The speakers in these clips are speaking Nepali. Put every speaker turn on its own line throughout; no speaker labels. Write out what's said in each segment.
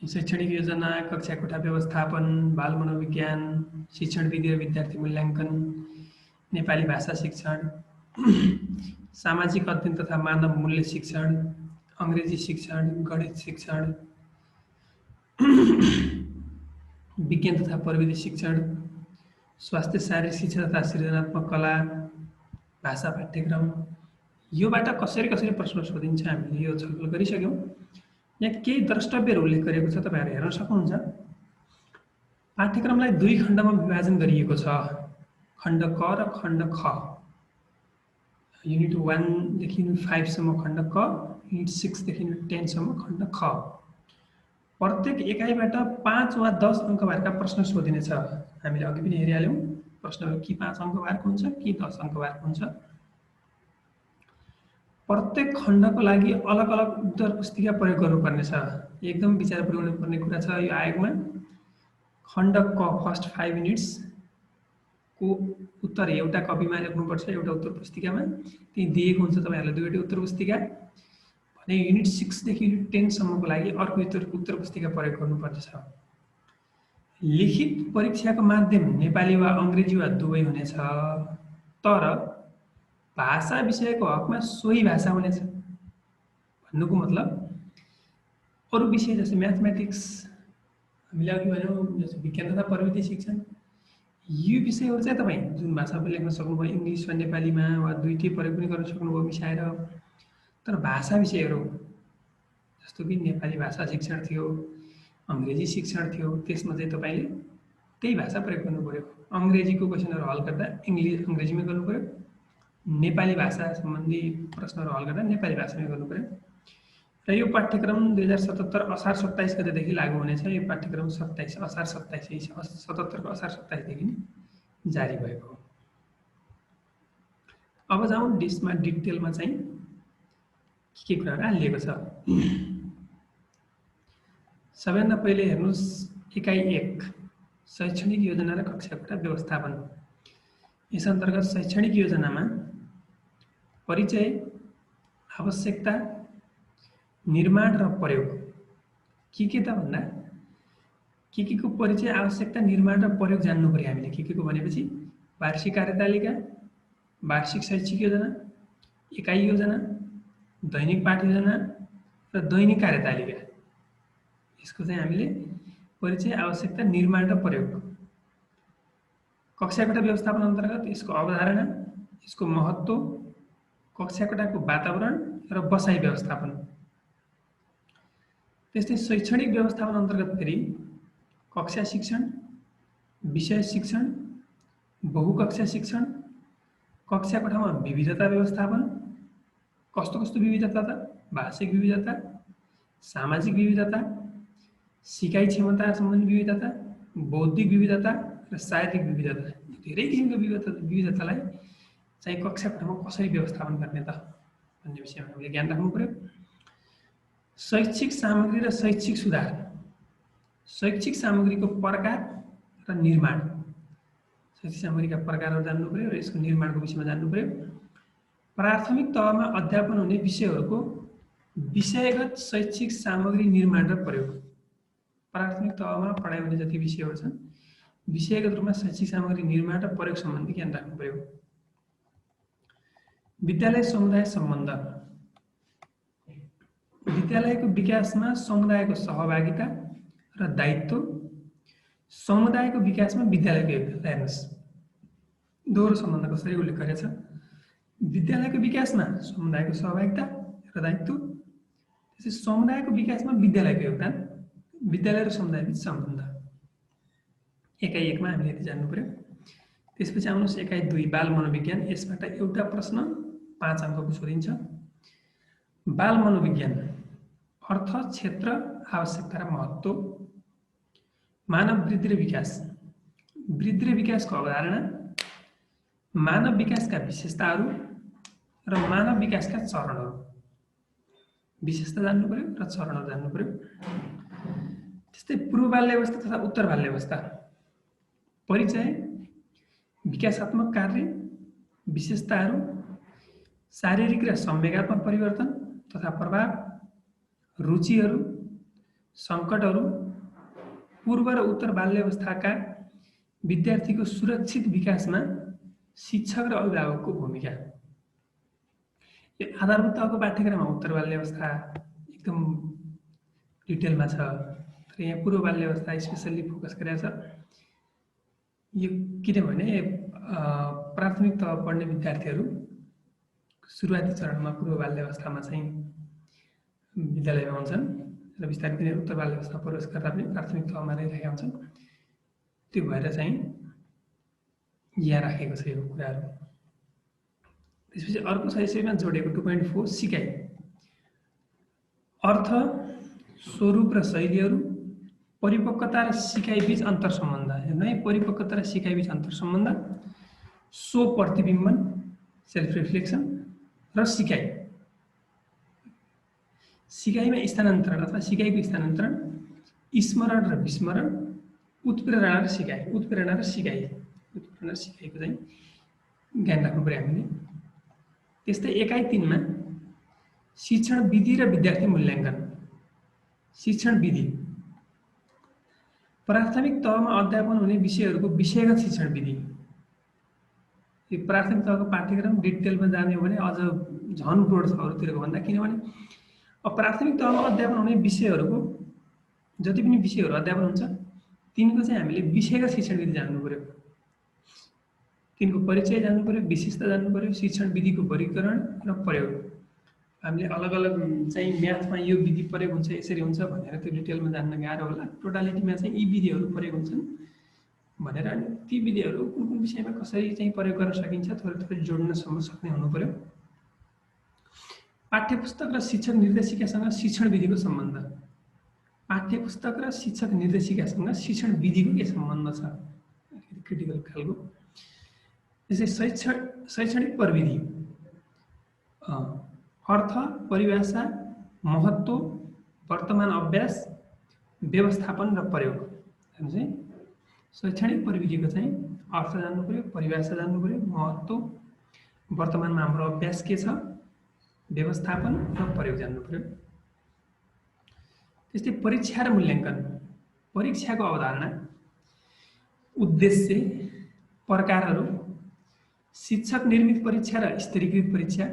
शैक्षणिक योजना, कक्षा कोठा व्यवस्थापन, बाल मनोविज्ञान, शिक्षण विधि र विद्यार्थी मूल्याङ्कन, नेपाली भाषा शिक्षण, सामाजिक अध्ययन तथा मानव मूल्य शिक्षण, अङ्ग्रेजी शिक्षण, गणित शिक्षण, विज्ञान तथा प्रविधि शिक्षण, स्वास्थ्य शारीरिक शिक्षा तथा सृजनात्मक कला, भाषा पाठ्यक्रम, योबाट कसरी कसरी प्रश्न सोधिन्छ हामीले यो छलफल गरिसक्यौँ। यहाँ केही द्रष्टव्यहरू उल्लेख गरेको छ, तपाईँहरू हेर्न सक्नुहुन्छ। पाठ्यक्रमलाई 2 खण्डमा विभाजन गरिएको छ, खण्ड क र खण्ड ख। युनिट 1 देखि युनिट 5 सम्म खण्ड क, युनिट 6 देखि युनिट 10 सम्म खण्ड ख। प्रत्येक एकाइबाट 5 वा 10 अङ्कभारका प्रश्न सोधिनेछ। हामीले अघि पनि हेरिहाल्यौँ, प्रश्नहरू कि 5 अङ्कभारको हुन्छ कि 10 अङ्कभारको हुन्छ। प्रत्येक खण्डको लागि अलग अलग उत्तर पुस्तिका प्रयोग गर्नुपर्नेछ। एकदम विचार पुर्याउनु पर्ने कुरा छ यो आयोगमा। खण्ड क फर्स्ट 5 युनिट्स को उत्तर एउटा कपीमा लेख्नुपर्छ, एउटा उत्तर पुस्तिकामा। त्यही दिएको हुन्छ तपाईँहरूलाई दुईवटै उत्तर पुस्तिका। भने युनिट 6 देखि युनिट 10 सम्मको लागि अर्को उत्तर पुस्तिका प्रयोग गर्नुपर्छ। लिखित परीक्षाको माध्यम नेपाली वा अङ्ग्रेजी वा दुवै हुनेछ, तर भाषा विषयको हकमा सोही भाषा हुनेछ। भन्नुको मतलब अरू विषय जस्तै म्याथमेटिक्स, हामीले अघि भन्यौँ जस्तो विज्ञान तथा प्रविधि शिक्षण, यो विषयहरू चाहिँ तपाईँ जुन भाषामा लेख्न सक्नुभयो, इङ्ग्लिस वा नेपालीमा वा दुईटै प्रयोग पनि गर्न सक्नुभयो मिसाएर। तर भाषा विषयहरू जस्तो कि नेपाली भाषा शिक्षण थियो, अङ्ग्रेजी शिक्षण थियो, त्यसमा चाहिँ तपाईँले त्यही भाषा प्रयोग गर्नु पर्यो। अङ्ग्रेजीको क्वेसनहरू हल गर्दा अङ्ग्रेजीमै गर्नु पर्यो, नेपाली भाषा सम्बन्धी प्रश्नहरू हल गर्दा नेपाली भाषामै गर्नु पर्यो। र यो पाठ्यक्रम 2077 असार 27 गतेदेखि लागू हुनेछ। यो पाठ्यक्रम असार 27 को असार 27 देखि जारी भएको हो। अब जाउँ डिसमा डिटेलमा चाहिँ के कुराहरू हालिएको छ। सबैभन्दा पहिले हेर्नुहोस् इकाइ 1 शैक्षणिक योजना र कक्षा कोठा व्यवस्थापन। यस अन्तर्गत शैक्षणिक योजनामा परिचय, आवश्यकता, निर्माण र प्रयोग के त भन्दा के को परिचय, आवश्यकता, निर्माण र प्रयोग जान्नु पर्यो हामीले। के को भनेपछि वार्षिक कार्यतालिका, वार्षिक शैक्षिक योजना, इकाइ योजना, दैनिक पाठ योजना र दैनिक कार्यतालिका। यसको चाहिँ हामीले परिचय, आवश्यकता, निर्माण र प्रयोग। कक्षा कोठा व्यवस्थापन अन्तर्गत यसको अवधारणा, यसको महत्त्व, कक्षा कोठाको वातावरण र बसाइ व्यवस्थापन। त्यस्तै शैक्षणिक व्यवस्थापन अन्तर्गत फेरि कक्षा शिक्षण, विषय शिक्षण, बहुकक्षा शिक्षण, कक्षा कोठामा विविधता व्यवस्थापन। कस्तो कस्तो विविधता त? भाषिक विविधता, सामाजिक विविधता, सिकाइ क्षमता सम्बन्धी विविधता, बौद्धिक विविधता र शारीरिक विविधता। धेरै किसिमको विविधतालाई चाहिँ कक्षा कोठामा कसरी व्यवस्थापन गर्ने त भन्ने विषयमा हामीले ज्ञान राख्नु पर्यो। शैक्षिक सामग्री र शैक्षिक सुधार। शैक्षिक सामग्रीको प्रकार र निर्माण। शैक्षिक सामग्रीका प्रकारहरू जान्नु पर्यो र यसको निर्माणको विषयमा जान्नु पर्यो। प्राथमिक तहमा अध्यापन हुने विषयहरूको विषयगत शैक्षिक सामग्री निर्माण र प्रयोग। प्राथमिक तहमा पढाइ हुने जति विषयहरू छन्, विषयगत रूपमा शैक्षिक सामग्री निर्माण र प्रयोग सम्बन्धी ज्ञान राख्नु पर्यो। विद्यालय समुदाय सम्बन्ध। विद्यालयको विकासमा समुदायको सहभागिता र दायित्व, समुदायको विकासमा विद्यालयको योगदान। हेर्नुहोस् दोहोरो सम्बन्ध कसरी उल्लेख गरेछ। विद्यालयको विकासमा समुदायको सहभागिता र दायित्व, त्यसै समुदायको विकासमा विद्यालयको योगदान, विद्यालय र समुदायबीच सम्बन्ध। इकाइ 1 मा हामीले यति जान्नु पर्यो। त्यसपछि आउनुहोस् इकाइ 2 बाल मनोविज्ञान। यसबाट एउटा प्रश्न 5 अङ्कको सोधिन्छ। बाल मनोविज्ञान अर्थ, क्षेत्र, आवश्यकता र महत्त्व। मानव वृद्धि र विकास। वृद्धि र विकासको अवधारणा, मानव विकासका विशेषताहरू र मानव विकासका चरणहरू। विशेषता जान्नु पर्यो र चरणहरू जान्नु पर्यो। त्यस्तै पूर्व बाल्यावस्था तथा उत्तर बाल्यावस्था। परिचय, विकासात्मक कार्य, विशेषताहरू, शारीरिक र संवेगात्मक परिवर्तन तथा प्रभाव, रुचिहरू, सङ्कटहरू, पूर्व र उत्तर बाल्यावस्थाका विद्यार्थीको सुरक्षित विकासमा शिक्षक र अभिभावकको भूमिका। यो आधारभूत तहको पाठ्यक्रममा उत्तर बाल्यावस्था एकदम डिटेलमा छ, तर यहाँ पूर्व बाल्यावस्था स्पेसल्ली फोकस गरेको छ। यो किनभने प्राथमिक तह पढ्ने विद्यार्थीहरू सुरुवाती चरणमा पूर्व बाल्यावस्थामा चाहिँ विद्यालयमा हुन्छन् र बिस्तारै तिनीहरू उत्तर बाल्यावस्था प्रवेश गर्दा पनि प्राथमिक तहमा रहिरहेका हुन्छन्। त्यो भएर चाहिँ यहाँ राखेको छ यो कुराहरू। त्यसपछि अर्को छ यसैमा जोडेको 2.4 सिकाइ। अर्थ, स्वरूप र शैलीहरू, परिपक्वता र सिकाइ बीच अन्तर सम्बन्ध। हेर्नु है, परिपक्वता र सिकाइ बीच अन्तर सम्बन्ध, स्व प्रतिबिम्बन सेल्फ रिफ्लेक्सन र सिकाइ। सिकाइमा स्थानान्तरण अथवा सिकाइको स्थानान्तरण, स्मरण र विस्मरण, उत्प्रेरणा र सिकाइ। उत्प्रेरणा र सिकाइ, उत्प्रेरणा र सिकाइको चाहिँ ज्ञान राख्नु पर्यो हामीले। त्यस्तै एकाइ 3 मा शिक्षण विधि र विद्यार्थी मूल्याङ्कन। शिक्षण विधि, प्राथमिक तहमा अध्यापन हुने विषयहरूको विषयगत शिक्षण विधि। यो प्राथमिक तहको पाठ्यक्रम डिटेलमा जाने हो भने अझ झन ब्रोड छ अरूतिरको भन्दा, किनभने अब प्राथमिक तहमा अध्यापन हुने विषयहरूको जति पनि विषयहरू अध्यापन हुन्छ तिनको चाहिँ हामीले विषयगत शिक्षण विधि जान्नु पर्यो। तिनको परिचय जान्नु पर्यो, विशेषता जान्नु पर्यो, शिक्षण विधिको वर्गीकरण र प्रयोग। हामीले अलग अलग चाहिँ म्याथमा यो विधि प्रयोग हुन्छ, यसरी हुन्छ भनेर त्यो डिटेलमा जान्न गाह्रो होला। टोटालिटीमा चाहिँ यी विधिहरू प्रयोग हुन्छन् भनेर, अनि ती विधिहरू कुन कुन विषयमा कसरी चाहिँ प्रयोग गर्न सकिन्छ थोरै थोरै जोड्न सक्ने हुनु पर्यो। पाठ्यपुस्तक र शिक्षक निर्देशिकासँग शिक्षण विधिको सम्बन्ध। पाठ्यपुस्तक र शिक्षक निर्देशिकासँग शिक्षण विधिको के सम्बन्ध छ, क्रिटिकल खालको। त्यसै शैक्षणिक प्रविधि, अर्थ, परिभाषा, महत्त्व, वर्तमान अभ्यास, व्यवस्थापन र प्रयोग। चाहिँ शैक्षणिक प्रविधिको चाहिँ अर्थ जान्नु पर्यो, परिभाषा जान्नु पर्यो, महत्त्व, वर्तमानमा हाम्रो अभ्यास के छ, व्यवस्थापन र प्रयोग जान्नु पर्यो। त्यस्तै परीक्षा र मूल्याङ्कन। परीक्षाको अवधारणा, उद्देश्य, प्रकारहरू, शिक्षक निर्मित परीक्षा र स्तरीकृत परीक्षा,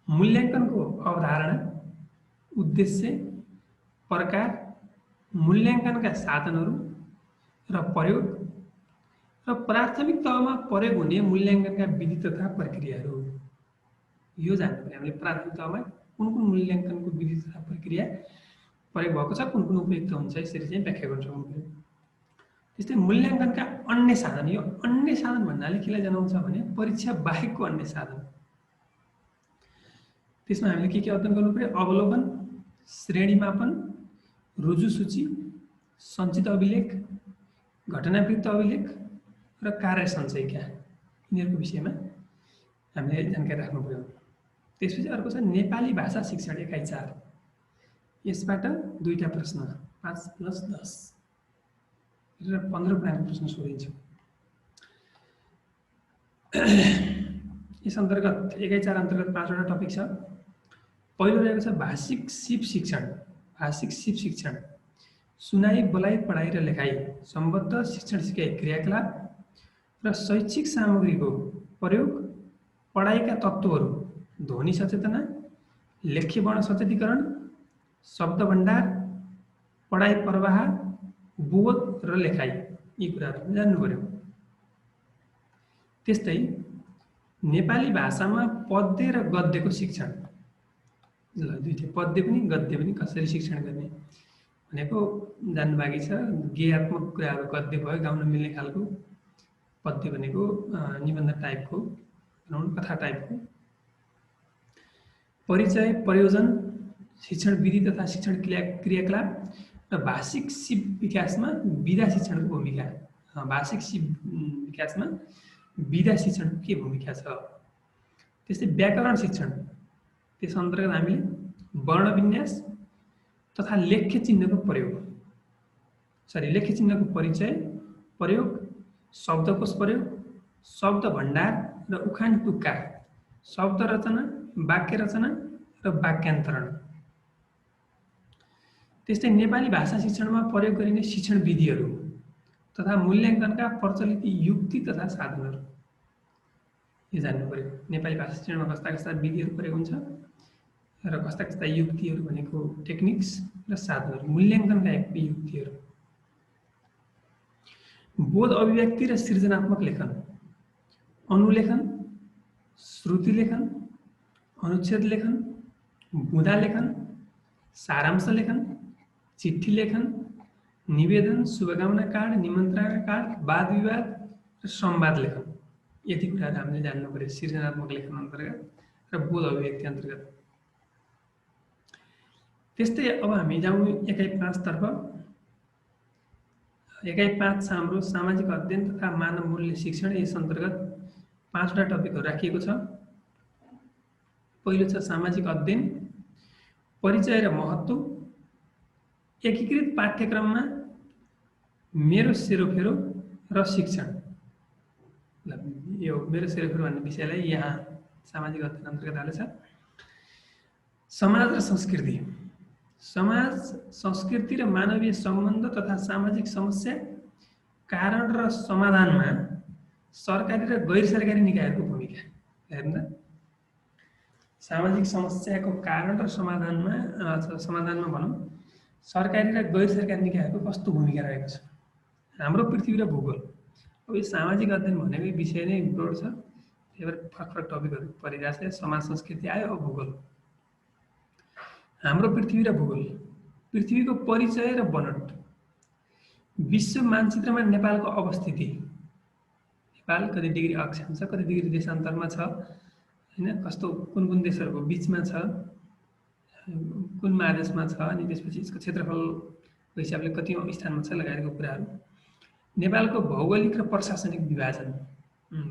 मूल्याङ्कनको अवधारणा, उद्देश्य, प्रकार, मूल्याङ्कनका साधनहरू र प्रयोग, र प्राथमिक तहमा प्रयोग हुने मूल्याङ्कनका विधि तथा प्रक्रियाहरू। यो जान्नु पर्यो हामीले प्राथमिक तहमा कुन कुन मूल्याङ्कनको विधि तथा प्रक्रिया प्रयोग भएको छ, कुन कुन उपयुक्त हुन्छ, यसरी चाहिँ व्याख्या गर्न सक्नु पर्यो। त्यस्तै मूल्याङ्कनका अन्य साधन। यो अन्य साधन भन्नाले केलाई जनाउँछ भने परीक्षा बाहेकको अन्य साधन। त्यसमा हामीले के अध्ययन गर्नु पर्यो? अवलोकन, श्रेणीमापन, रुजु सूची, सञ्चित अभिलेख, घटनावृत्त अभिलेख र कार्य सञ्चयिका। यिनीहरूको विषयमा हामीले जानकारी राख्नु पर्यो। त्यसपछि अर्को छ नेपाली भाषा शिक्षण एकाइ 4। यसबाट 2टा प्रश्न 5+10 र 15 गुणाको प्रश्न सोधिन्छ। यस अन्तर्गत एकाइ 4 अन्तर्गत 5वटा टपिक छ। पहिलो रहेको छ भाषिक सिप शिक्षण। भाषिक सिप शिक्षण, सुनाइ, बोलाइ, पढाइ र लेखाइ सम्बद्ध शिक्षण सिकाइ क्रियाकलाप र शैक्षिक सामग्रीको प्रयोग, पढाइका तत्त्वहरू, ध्वनि सचेतना, लेख्य वर्ण सचेतीकरण, शब्द भण्डार, पढाइ प्रवाह, बोध र लेखाइ, यी कुराहरू जान्नु पर्यो। त्यस्तै नेपाली भाषामा पद्य र गद्यको शिक्षण। ल, दुईटै पद्य पनि गद्य पनि कसरी शिक्षण गर्ने भनेको जान्नु बाँकी छ। गेयात्मक कुराहरू गद्य भयो, गाउन मिल्ने खालको। पद्य भनेको निबन्ध टाइपको, कथा टाइपको। परिचय, प्रयोजन, शिक्षण विधि तथा शिक्षण क्रियाकलाप र भाषिक सिप विकासमा विधा शिक्षणको भूमिका। भाषिक सिप विकासमा विधा शिक्षणको के भूमिका छ। त्यस्तै व्याकरण शिक्षण, त्यस अन्तर्गत हामीले वर्ण विन्यास तथा लेख्य चिन्हको प्रयोग, लेख्य चिन्हको परिचय, प्रयोग, शब्दकोश प्रयोग, शब्द भण्डार र उखान टुक्का, शब्द रचना, वाक्य रचना र वाक्यान्तरण। त्यस्तै नेपाली भाषा शिक्षणमा प्रयोग गरिने शिक्षण विधिहरू तथा मूल्याङ्कनका प्रचलित युक्ति तथा साधनहरू यो जान्नु पर्यो। नेपाली भाषा शिक्षणमा कस्ता कस्ता विधिहरू प्रयोग हुन्छ र कस्ता कस्ता युक्तिहरू भनेको टेक्निक्स र साधनहरू, मूल्याङ्कनका युक्तिहरू। बोध अभिव्यक्ति र सृजनात्मक लेखन, अनुलेखन, श्रुति लेखन, अनुच्छेद लेखन, बुँदा लेखन, सारांश लेखन, चिट्ठी लेखन, निवेदन, शुभकामना कार्ड, निमन्त्रणा कार्ड, वाद विवाद र संवाद लेखन। यति कुराहरू हामीले जान्नु पर्यो सृजनात्मक लेखन अन्तर्गत र बोध अभिव्यक्ति अन्तर्गत। त्यस्तै अब हामी जाउँ एकाइ 5 तर्फ। एकाइ 5 छ हाम्रो सामाजिक अध्ययन तथा मानव मूल्य शिक्षण। यस अन्तर्गत 5वटा टपिकहरू राखिएको छ। पहिलो छ सामाजिक अध्ययन, परिचय र महत्त्व, एकीकृत पाठ्यक्रममा मेरो सेरोफेरो र शिक्षण। यो मेरो सेरोफेरो भन्ने विषयलाई यहाँ सामाजिक अध्ययन अन्तर्गत हालेछ। समाज र संस्कृति, समाज, संस्कृति र मानवीय सम्बन्ध तथा सामाजिक समस्या, कारण र समाधानमा सरकारी र गैर सरकारी निकायहरूको भूमिका। हेर्नु त, सामाजिक समस्याको कारण र समाधानमा भनौँ सरकारी र गैर सरकारी निकायहरूको कस्तो भूमिका रहेको छ। हाम्रो पृथ्वी र भूगोल। अब यो सामाजिक अध्ययन भनेको विषय नै ब्रोड छ, त्यही भएर फरक टपिकहरू परिरहेको छ। समाज संस्कृति आयो, अब भूगोल। हाम्रो पृथ्वी र भूगोल, पृथ्वीको परिचय र बनोट, विश्व मानचित्रमा नेपालको अवस्थिति, नेपाल कति डिग्री अक्षांश, कति डिग्री देशान्तरमा छ, हैन, कस्तो कुन कुन देशहरूको बीचमा छ, कुन महादेशमा छ, अनि त्यसपछि यसको क्षेत्रफलको हिसाबले कति स्थानमा छ लगायतको कुराहरू। नेपालको भौगोलिक र प्रशासनिक विभाजन,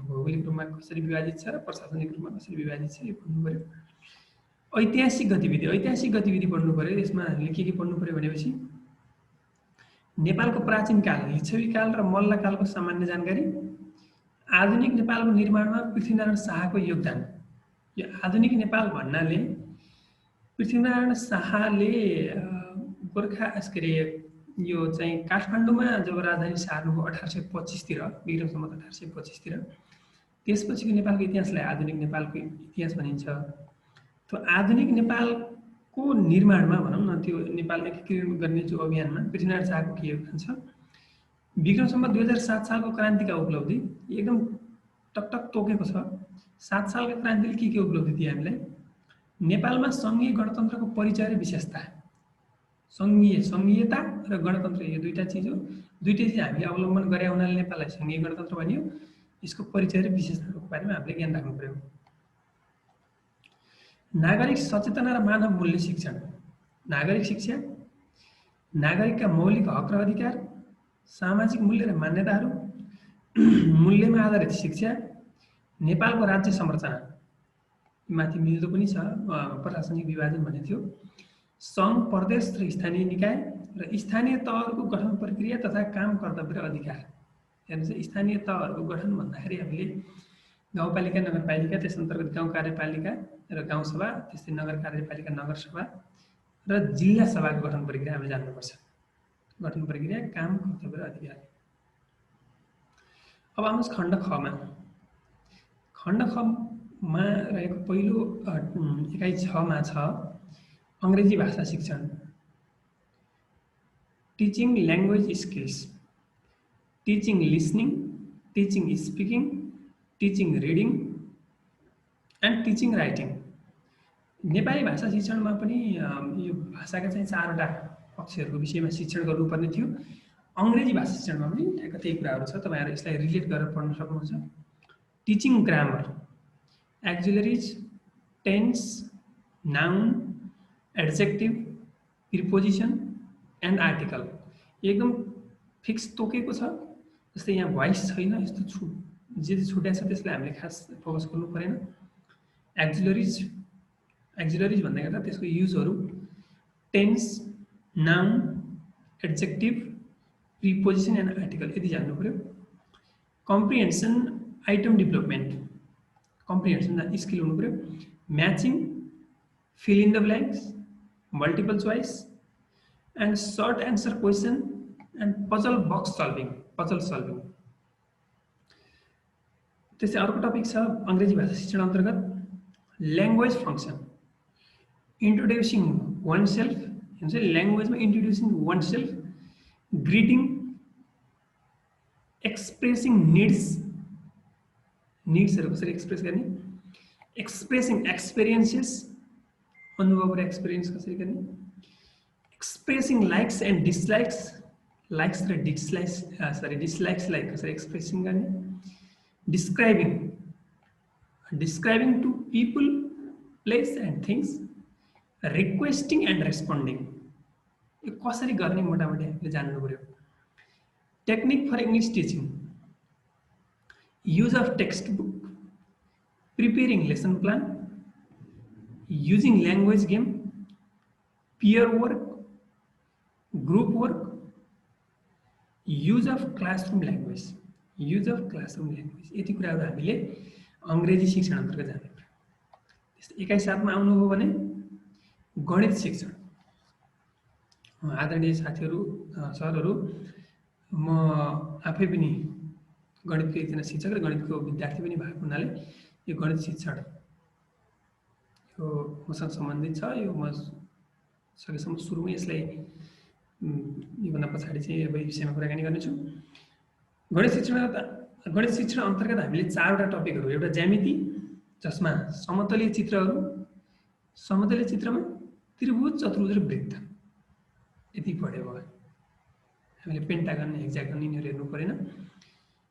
भौगोलिक रूपमा कसरी विभाजित छ र प्रशासनिक रूपमा कसरी विभाजित छ यो पढ्नु पर्यो। ऐतिहासिक गतिविधि, ऐतिहासिक गतिविधि पढ्नु पर्यो। यसमा हामीले के पढ्नु पर्यो भनेपछि नेपालको प्राचीन काल, लिच्छवी काल र मल्ल कालको सामान्य जानकारी, आधुनिक नेपालको निर्माणमा पृथ्वीनारायण शाहको योगदान। यो आधुनिक नेपाल भन्नाले पृथ्वीनारायण शाहले गोर्खा के अरे यो चाहिँ काठमाडौँमा जब राजधानी सार्नुभयो 1825 तिर, विक्रम सम्वत 1825 तिर, त्यसपछिको नेपालको इतिहासलाई आधुनिक नेपालको इतिहास भनिन्छ। त्यो आधुनिक नेपालको निर्माणमा भनौँ न, त्यो नेपालमा एकीकरण गर्ने जो अभियानमा पृथ्वीनारायण शाहको के योगदान छ। विक्रम सम्वत 2007 सालको क्रान्तिका उपलब्धि एकदम टकटक तोकेको छ। 7 सालको क्रान्तिले के उपलब्धि दिए हामीलाई? नेपालमा सङ्घीय गणतन्त्रको परिचय र विशेषता, सङ्घीयता र गणतन्त्र, यो दुईटा चिज हो। दुईटै चिज हामीले अवलम्बन गरे हुनाले नेपाललाई सङ्घीय गणतन्त्र भनियो। यसको परिचय र विशेषताको बारेमा हामीले ज्ञान राख्नु पर्यो। नागरिक सचेतना र मानव मूल्य शिक्षण, नागरिक शिक्षा, नागरिकका मौलिक हक र अधिकार, सामाजिक मूल्य र मान्यताहरू, मूल्यमा आधारित शिक्षा, नेपालको राज्य संरचना, माथि मिल्दो पनि छ, प्रशासनिक विभाजन भन्ने थियो, सङ्घ, प्रदेश र स्थानीय निकाय र स्थानीय तहहरूको गठन प्रक्रिया तथा काम, कर्तव्य र अधिकार। हेर्नुहोस्, स्थानीय तहहरूको गठन भन्दाखेरि हामीले गाउँपालिका, नगरपालिका, त्यस अन्तर्गत गाउँ कार्यपालिका र गाउँसभा, त्यस्तै नगर कार्यपालिका, नगरसभा र जिल्ला सभाको गठन प्रक्रिया हामीले जान्नुपर्छ। गठन प्रक्रिया, काम, कर्तव्य र अधिकार। अब आउनुहोस् खण्ड खमा। खण्ड खमा रहेको पहिलो एकाइ 6 मा छ अंग्रेजी भाषा शिक्षण, teaching language skills, teaching listening, teaching speaking, teaching reading and teaching writing. Nepali भाषा शिक्षणमा पनि यो भाषाका चाहिँ 4वटा पक्षहरूको विषयमा शिक्षण गर्नुपर्ने थियो। अंग्रेजी भाषा शिक्षणमा पनि ठ्याक्क त्यही कुराहरू छ, तपाईँहरू यसलाई रिलेट गरेर पढ्न सक्नुहुन्छ। Teaching grammar, auxiliaries, tenses, noun, adjective, preposition and article एकदम फिक्स तोकेको छ। जस्तै यहाँ भोइस छैन, यस्तो जे छुट्या छ त्यसलाई हामीले खास फोकस गर्नु परेन। एक्जिलरिज भन्दै गर्दा त्यसको युजहरू tense, noun, adjective, preposition and article यति जान्नु पर्यो। Comprehension, item development, comprehension skill हुनु पर्यो। Matching, fill in the blanks, multiple choice, and short answer question and puzzle box solving, puzzle solving. त्यसै अर्को टपिक छ अंग्रेजी भाषा शिक्षण अन्तर्गत ल्याङ्ग्वेज फंक्शन, इंट्रोड्यूसिंग वन सेल्फ, ल्याङ्ग्वेज में इंट्रोड्यूसिंग वन सेल्फ, ग्रीटिंग, एक्सप्रेसिंग नीड्स, नीड्सहरु कसरी एक्सप्रेस गर्ने, एक्सप्रेसिंग एक्सपीरियन्सेस, अनुभव र एक्सपीरियन्स कसरी गर्ने, expressing likes and dislikes, likes र डिसलाइक्स डिसलाइक्स लाइक कसरी एक्सप्रेसिंग गर्ने, describing to people, place and things, requesting and responding, यो कसरी गर्ने मोटामोटी हामीले जान्नु पर्यो। Technique for English teaching, use of text book, preparing lesson plan, using language game, peer work, group work, use of classroom language, use of classroom language, यति कुराहरु हामीले अंग्रेजी शिक्षण अन्तर्गत जान्नु पर्यो। त्यस्तै एकै साथमा आउनु हो भने गणित शिक्षण, आदरणीय साथीहरु सरहरु, म आफै पनि गणितको एकजना शिक्षक र गणितको विद्यार्थी पनि भएको हुनाले यो गणित शिक्षण यो मसँग सम्बन्धित छ। यो म सकेसम्म सुरुमै यसलाई योभन्दा पछाडि चाहिँ अब विषयमा कुराकानी गर्नेछु। गणित शिक्षण अन्तर्गत हामीले चारवटा टपिकहरु, एउटा ज्यामिति जसमा समतलीय चित्रहरु, समतलीय चित्रमा त्रिभुज, चतुर्भुज र वृत्त यति पढ्यो भयो। हामीले पेन्टागन, हेक्सागन यिनीहरु हेर्नु परेन।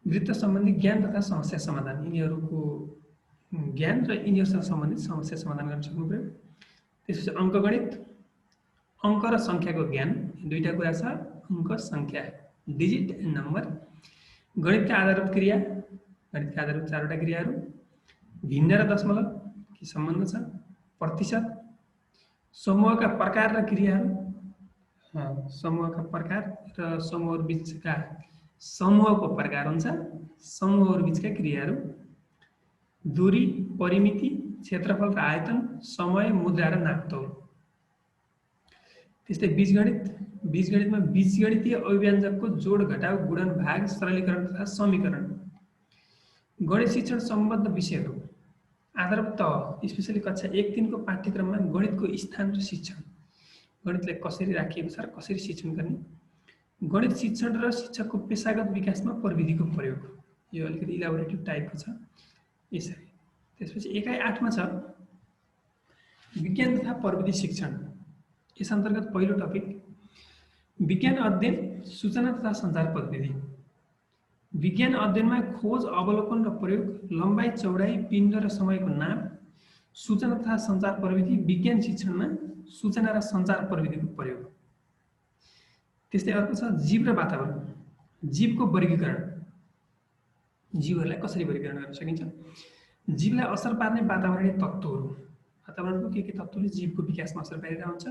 वृत्त सम्बन्धी ज्ञान तथा समस्या समाधान, यिनीहरुको ज्ञान र यिनीहरुसँग सम्बन्धित समस्या समाधान गर्न सक्नु पर्यो। त्यसपछि अंकगणित, अंक र संख्याको ज्ञान, दुईटा कुरा छ, अंक संख्या, डिजिट एन्ड नम्बर। गणितका आधारभूत क्रिया, गणितका आधारभूत चारवटा क्रियाहरु, भिन्न र दशमलव के सम्बन्ध छ, प्रतिशत, समूहका प्रकार र क्रियाहरु, समूहका प्रकार र समूहहरु बीचका समूहको प्रकार हुन्छ, समूहहरु बीचका क्रियाहरु, दूरी, परिमिति, क्षेत्रफल र आयतन, समय, मुद्रा र नापतोल। त्यस्तै बीजगणित, बीजगणितमा बीजगणितीय अभिव्यञ्जकको जोड, घटाउ, गुणन, भाग, सरलीकरण तथा समीकरण। गणित शिक्षण सम्बद्ध विषयहरु, आधारभूत तह, स्पेशली कक्षा 1-3 को पाठ्यक्रममा गणितको स्थान र शिक्षण, गणितलाई कसरी राखिएको छ र कसरी शिक्षण गर्ने, गणित शिक्षण र शिक्षकको पेशागत विकासमा प्रविधिको प्रयोग, यो अलिकति इलाबोरेटिभ टाइपको छ यसरी। त्यसपछि एकाइ 8 मा छ विज्ञान तथा प्रविधि शिक्षण। यस अन्तर्गत पहिलो टपिक विज्ञान अध्ययन, सूचना तथा सञ्चार प्रविधि। विज्ञान अध्ययनमा खोज, अवलोकन र प्रयोग, लम्बाई, चौडाई, पिण्ड र समयको नाप, सूचना तथा सञ्चार प्रविधि। विज्ञान शिक्षणमा सूचना र सञ्चार प्रविधिको प्रयोग। त्यस्तै अर्को छ जीव र वातावरण, जीवको वर्गीकरण, जीवहरूलाई कसरी वर्गीकरण गर्न सकिन्छ, जीवलाई असर पार्ने वातावरणीय तत्त्वहरू, वातावरणको के तत्त्वले जीवको विकासमा असर पारिरहेको हुन्छ।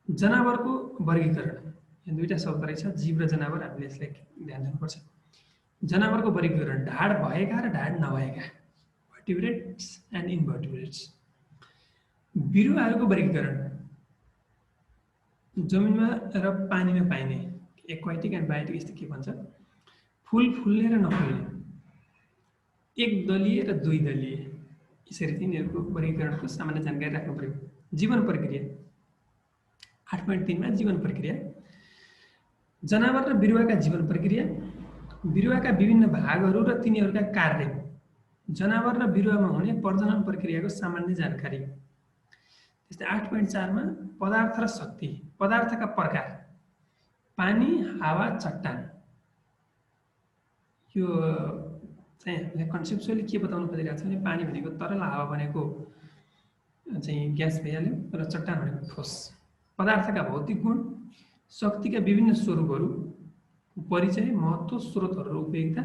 जनावरको वर्गीकरण, यो दुईटा शब्द रहेछ, जीव र जनावर, हामीले यसलाई ध्यान दिनुपर्छ। जनावरको वर्गीकरण, ढाड भएका र ढाड नभएका, भर्टिब्रेट्स एन्ड इन्भर्टिब्रेट्स। बिरुवाहरूको वर्गीकरण, जमिनमा र पानीमा पाइने, एक्वाटिक एन्ड बायोटिक, यस्तो के भन्छ, फूल फुल्ने र नफुल्ने, एक दलीय र दुई दलीय, यसरी तिनीहरूको वर्गीकरणको सामान्य जानकारी राख्नु पर्यो। जीवन प्रक्रिया 8.3 मा जीवन प्रक्रिया, जनावर र बिरुवाका जीवन प्रक्रिया, बिरुवाका विभिन्न भागहरू र तिनीहरूका कार्य, जनावर र बिरुवामा हुने प्रजनन प्रक्रियाको सामान्य जानकारी। त्यस्तै 8.4 मा पदार्थ र शक्ति, पदार्थका प्रकार, पानी, हावा, चट्टान। यो चाहिँ हामीले कन्सेप्चुअली के बताउन खोजिरहेको छ भने पानी भनेको तरल, हावा भनेको चाहिँ ग्यास भइहाल्यो र चट्टान भनेको ठोस। पदार्थका भौतिक गुण, शक्तिका विभिन्न स्वरूपहरू, परिचय, महत्त्व, स्रोतहरू र उपयोगिता।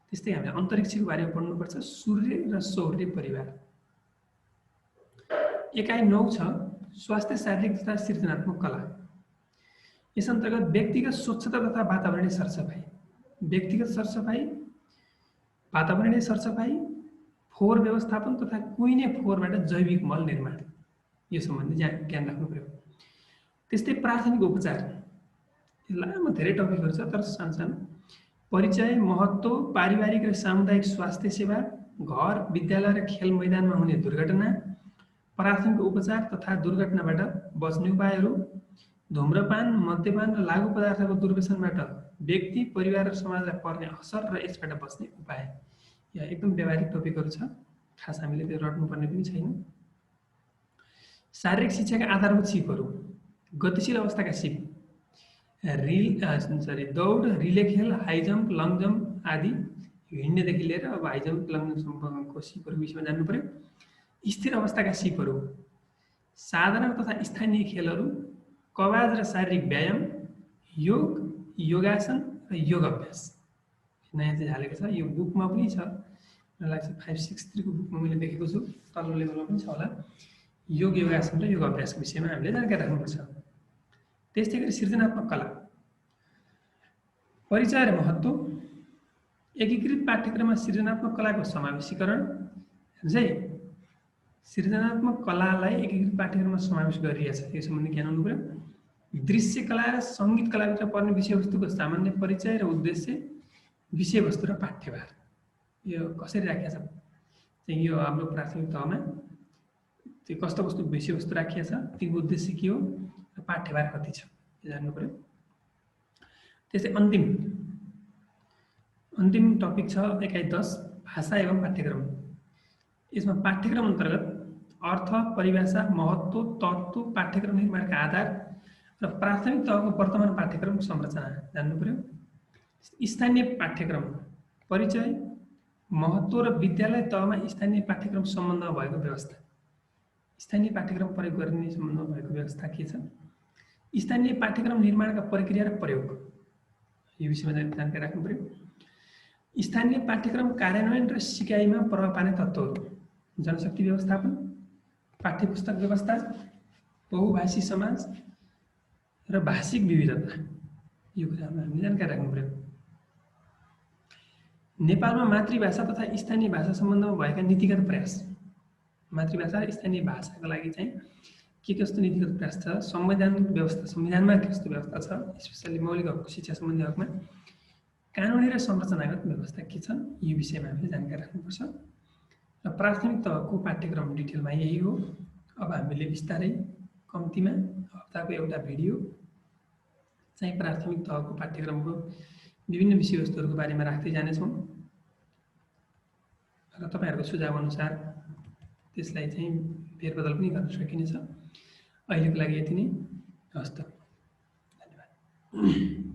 त्यस्तै हामीले अन्तरिक्षको बारेमा पढ्नुपर्छ, सूर्य र सौर्य परिवार। एकाइ 9 छ स्वास्थ्य, शारीरिक तथा सृजनात्मक कला। यस अन्तर्गत व्यक्तिगत स्वच्छता तथा वातावरणीय सरसफाई, व्यक्तिगत सरसफाई, वातावरणीय सरसफाई, फोहोर व्यवस्थापन तथा कुहिने फोहोरबाट जैविक मल निर्माण, यो सम्बन्धी ज्ञान राख्नु पर्यो। त्यस्तै प्राथमिक उपचार, लामो धेरै टपिकहरू छ तर सानो परिचय, महत्त्व, पारिवारिक र सामुदायिक स्वास्थ्य सेवा, घर, विद्यालय र खेल मैदानमा हुने दुर्घटना, प्राथमिक उपचार तथा दुर्घटनाबाट बच्ने उपायहरू, धूम्रपान, मद्यपान र लागु पदार्थको दुर्व्यसनबाट व्यक्ति, परिवार र समाजलाई पर्ने असर र यसबाट बच्ने उपाय। यहाँ एकदम व्यावहारिक टपिकहरू छ, खास हामीले त्यो रट्नुपर्ने पनि छैन। शारीरिक शिक्षाका आधारभूत सिपहरू, गतिशील अवस्थाका सिप, दौड, रिले खेल, हाई जम्प, लङ जम्प आदि, हिँड्नेदेखि लिएर अब हाई जम्प लङ जम्पसम्मको सिपहरू विषयमा जान्नु पर्यो। स्थिर अवस्थाका सिपहरू, साधारण तथा स्थानीय खेलहरू, कवाज र शारीरिक व्यायाम, योग, योगासन र योग अभ्यास। नयाँ चाहिँ हालेको छ, यो बुकमा पनि छ, मलाई लाग्छ 563 को बुकमा मैले देखेको छु, तल्लो लेभलमा पनि छ होला। योग, योगासन र योग अभ्यासको विषयमा हामीले जानकारी राख्नुपर्छ। त्यस्तै गरी सृजनात्मक कला, परिचय र महत्त्व, एकीकृत पाठ्यक्रममा सृजनात्मक कलाको समावेशीकरण, सृजनात्मक कलालाई एकीकृत पाठ्यक्रममा समावेश गरिएको छ, यो सम्बन्धी ज्ञान हुनु पर्यो। दृश्य कला र सङ्गीत कलाभित्र पर्ने विषयवस्तुको सामान्य परिचय र उद्देश्य, विषयवस्तु र पाठ्यभार, यो कसरी राखिएको छ चाहिँ यो हाम्रो प्राथमिक तहमा त्यो कस्तो कस्तो विषयवस्तु राखिएको छ, तिनको उद्देश्य के हो र पाठ्यभार कति छ यो जान्नु पर्यो। त्यसै अन्तिम टपिक छ एकाइ 10 भाषा एवं पाठ्यक्रम। यसमा पाठ्यक्रम अन्तर्गत अर्थ, परिभाषा, महत्त्व, तत्त्व, पाठ्यक्रम निर्माणका आधार र प्राथमिक तहको वर्तमान पाठ्यक्रम संरचना जान्नु पर्यो। स्थानीय पाठ्यक्रम, परिचय, महत्त्व र विद्यालय तहमा स्थानीय पाठ्यक्रम सम्बन्धमा भएको व्यवस्था, स्थानीय पाठ्यक्रम प्रयोग गर्ने सम्बन्धमा भएको व्यवस्था के छ, स्थानीय पाठ्यक्रम निर्माणका प्रक्रिया र प्रयोग, यो विषयमा जानकारी राख्नु पर्यो। स्थानीय पाठ्यक्रम कार्यान्वयन र सिकाइमा प्रभाव पार्ने तत्त्वहरू, जनशक्ति व्यवस्थापन, पाठ्यपुस्तक व्यवस्था, बहुभाषी समाज र भाषिक विविधता, यो कुरामा हामीले जानकारी राख्नु पर्यो। नेपालमा मातृभाषा तथा स्थानीय भाषा सम्बन्धमा भएका नीतिगत प्रयास, मातृभाषा र स्थानीय भाषाको लागि चाहिँ के कस्तो नीतिगत प्रयास छ, संविधान व्यवस्था, संविधानमा कस्तो व्यवस्था छ, स्पेसली मौलिक हकको शिक्षा सम्बन्धी हकमा कानुनी र संरचनागत व्यवस्था के छन्, यो विषयमा हामीले जानकारी राख्नुपर्छ। र प्राथमिक तहको पाठ्यक्रम डिटेलमा यही हो। अब हामीले बिस्तारै कम्तीमा हप्ताको एउटा भिडियो चाहिँ प्राथमिक तहको पाठ्यक्रमको विभिन्न विषयवस्तुहरूको बारेमा राख्दै जानेछौँ र तपाईहरुको सुझाव अनुसार त्यसलाई चाहिँ फेरबदल पनि गर्न सकिनेछ। अहिलेको लागि यति नै। हस्त। धन्यवाद।